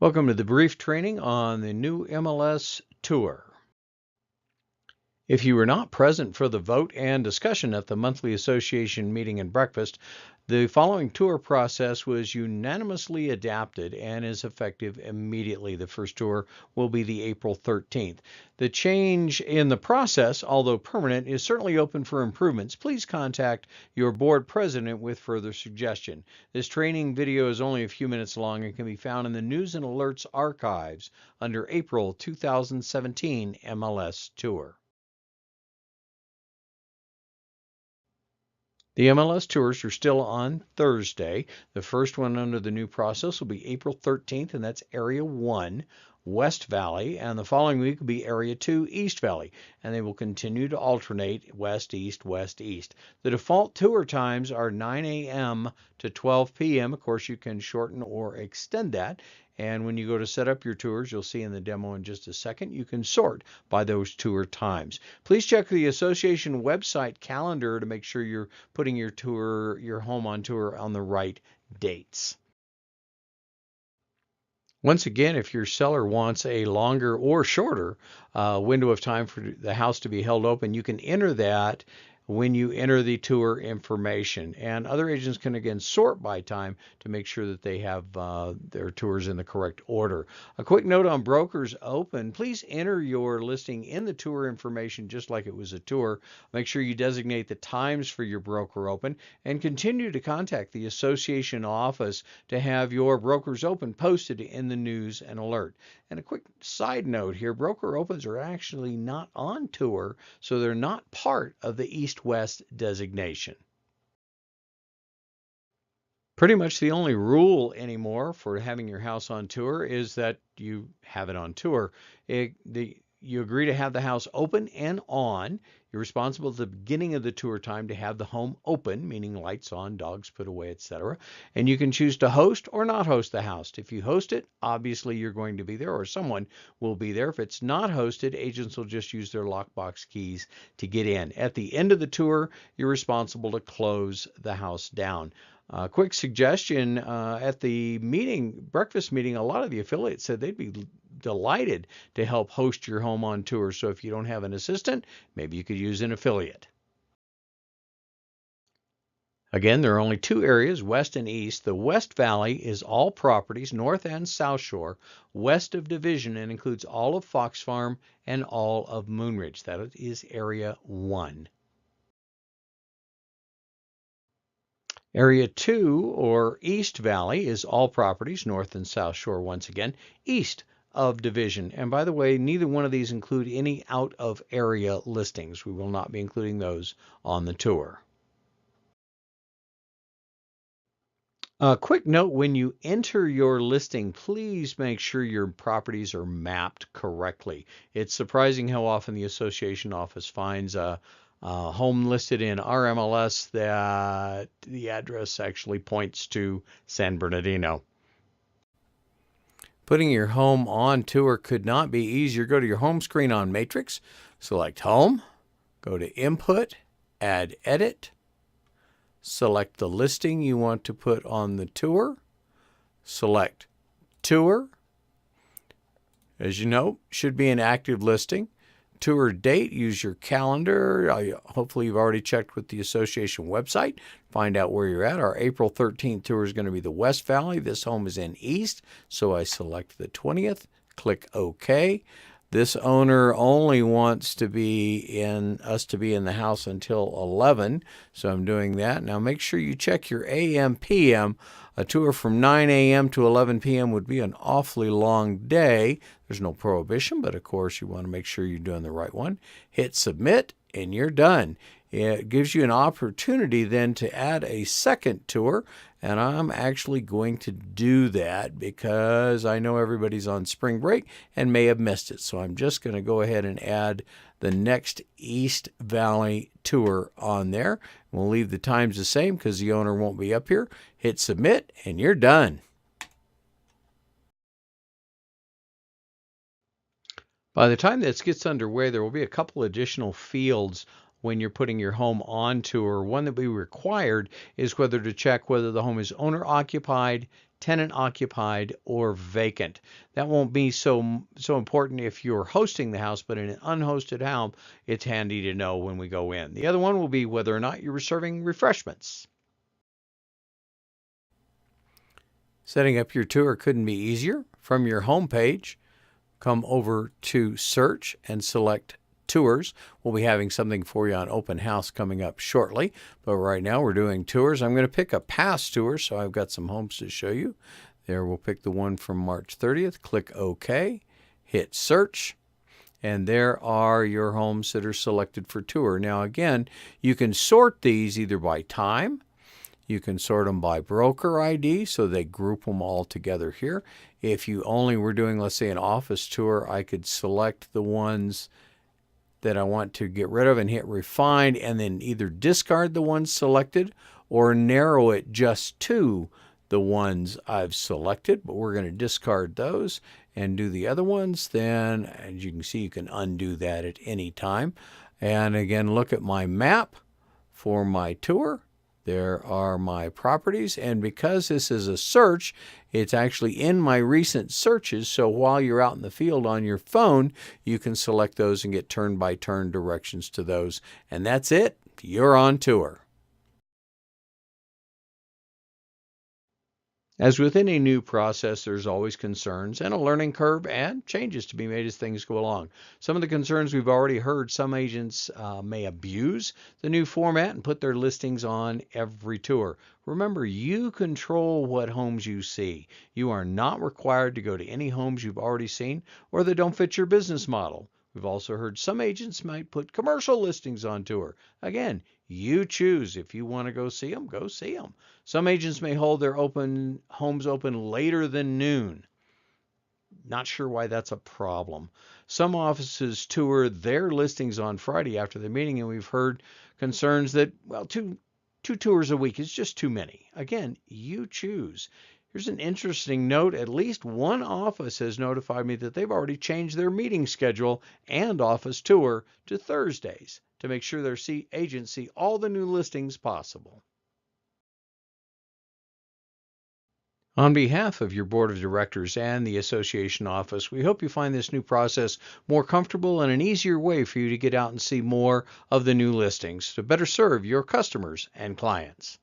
Welcome to the brief training on the new MLS tour. If you were not present for the vote and discussion at the monthly association meeting and breakfast, the following tour process was unanimously adopted and is effective immediately. The first tour will be the April 13th. The change in the process, although permanent, is certainly open for improvements. Please contact your board president with further suggestion. This training video is only a few minutes long and can be found in the News and Alerts archives under April 2017 MLS Tour. The MLS tours are still on Thursday. The first one under the new process will be April 13th, and that's Area 1, West Valley, and the following week will be Area 2, East Valley, and they will continue to alternate west, east, west, east. The default tour times are 9 a.m. to 12 p.m. Of course, you can shorten or extend that. And when you go to set up your tours, you'll see in the demo in just a second, you can sort by those tour times. Please check the association website calendar to make sure you're putting your home on tour on the right dates. Once again, if your seller wants a longer or shorter window of time for the house to be held open, you can enter that when you enter the tour information. And other agents can again sort by time to make sure that they have their tours in the correct order. A quick note on brokers open. Please enter your listing in the tour information just like it was a tour. Make sure you designate the times for your broker open and continue to contact the association office to have your brokers open posted in the news and alert. And a quick side note here, broker opens are actually not on tour, so they're not part of the East-West designation. Pretty much the only rule anymore for having your house on tour is that you have it on tour. You agree to have the house open and on. You're responsible at the beginning of the tour time to have the home open, meaning lights on, dogs put away, etc. And you can choose to host or not host the house. If you host it, obviously you're going to be there or someone will be there. If it's not hosted, agents will just use their lockbox keys to get in. At the end of the tour, you're responsible to close the house down. Quick suggestion, at the breakfast meeting, a lot of the affiliates said they'd be delighted to help host your home on tour. So if you don't have an assistant, maybe you could use an affiliate. Again, there are only two areas, west and east. The West Valley is all properties, north and south shore, west of Division, and includes all of Fox Farm and all of Moonridge. That is Area 1. Area 2, or East Valley, is all properties, north and south shore, once again, east of Division. And by the way, neither one of these include any out-of-area listings. We will not be including those on the tour. A quick note, when you enter your listing, please make sure your properties are mapped correctly. It's surprising how often the association office finds a home listed in our MLS that the address actually points to San Bernardino. Putting your home on tour could not be easier. Go to your home screen on Matrix, select Home, go to Input, Add Edit, select the listing you want to put on the tour, select Tour. As you know, should be an active listing. Tour date, use your calendar. Hopefully you've already checked with the association website. Find out where you're at. Our April 13th tour is going to be the West Valley. This home is in East, so I select the 20th. Click OK. This owner only wants us to be in the house until 11, so I'm doing that. Now make sure you check your AM, PM. A tour from 9 a.m. to 11 p.m. would be an awfully long day. There's no prohibition, but of course you want to make sure you're doing the right one. Hit Submit, and you're done. It gives you an opportunity then to add a second tour, and I'm actually going to do that because I know everybody's on spring break and may have missed it. So I'm just going to go ahead and add the next East Valley tour on there. We'll leave the times the same because the owner won't be up here. Hit Submit, and you're done. By the time this gets underway, there will be a couple additional fields when you're putting your home on tour. One that we required is whether to check whether the home is owner occupied, tenant occupied or vacant. That won't be so important if you're hosting the house, but in an unhosted home, it's handy to know when we go in. The other one will be whether or not you're serving refreshments. Setting up your tour couldn't be easier. From your home page, come over to search and select tours. We'll be having something for you on open house coming up shortly, but right now we're doing tours. I'm going to pick a past tour, so I've got some homes to show you. There, we'll pick the one from March 30th. Click OK, hit search, and there are your homes that are selected for tour. Now again, you can sort these either by time. You can sort them by broker ID, so they group them all together here. If you only were doing, let's say, an office tour, I could select the ones that I want to get rid of and hit refine, and then either discard the ones selected or narrow it just to the ones I've selected. But we're going to discard those and do the other ones. Then, as you can see, you can undo that at any time. And again, look at my map for my tour. There are my properties, and because this is a search, it's actually in my recent searches, so while you're out in the field on your phone, you can select those and get turn-by-turn directions to those. And that's it. You're on tour. As with any new process, there's always concerns and a learning curve and changes to be made as things go along. Some of the concerns we've already heard: some agents may abuse the new format and put their listings on every tour. Remember, you control what homes you see. You are not required to go to any homes you've already seen or that don't fit your business model. We've also heard some agents might put commercial listings on tour. Again, you choose. If you want to go see them, go see them. Some agents may hold their homes open later than noon. Not sure why that's a problem. Some offices tour their listings on Friday after the meeting, and we've heard concerns that, well, two tours a week is just too many. Again, you choose. Here's an interesting note. At least one office has notified me that they've already changed their meeting schedule and office tour to Thursdays to make sure their agents see all the new listings possible. On behalf of your board of directors and the association office, we hope you find this new process more comfortable and an easier way for you to get out and see more of the new listings to better serve your customers and clients.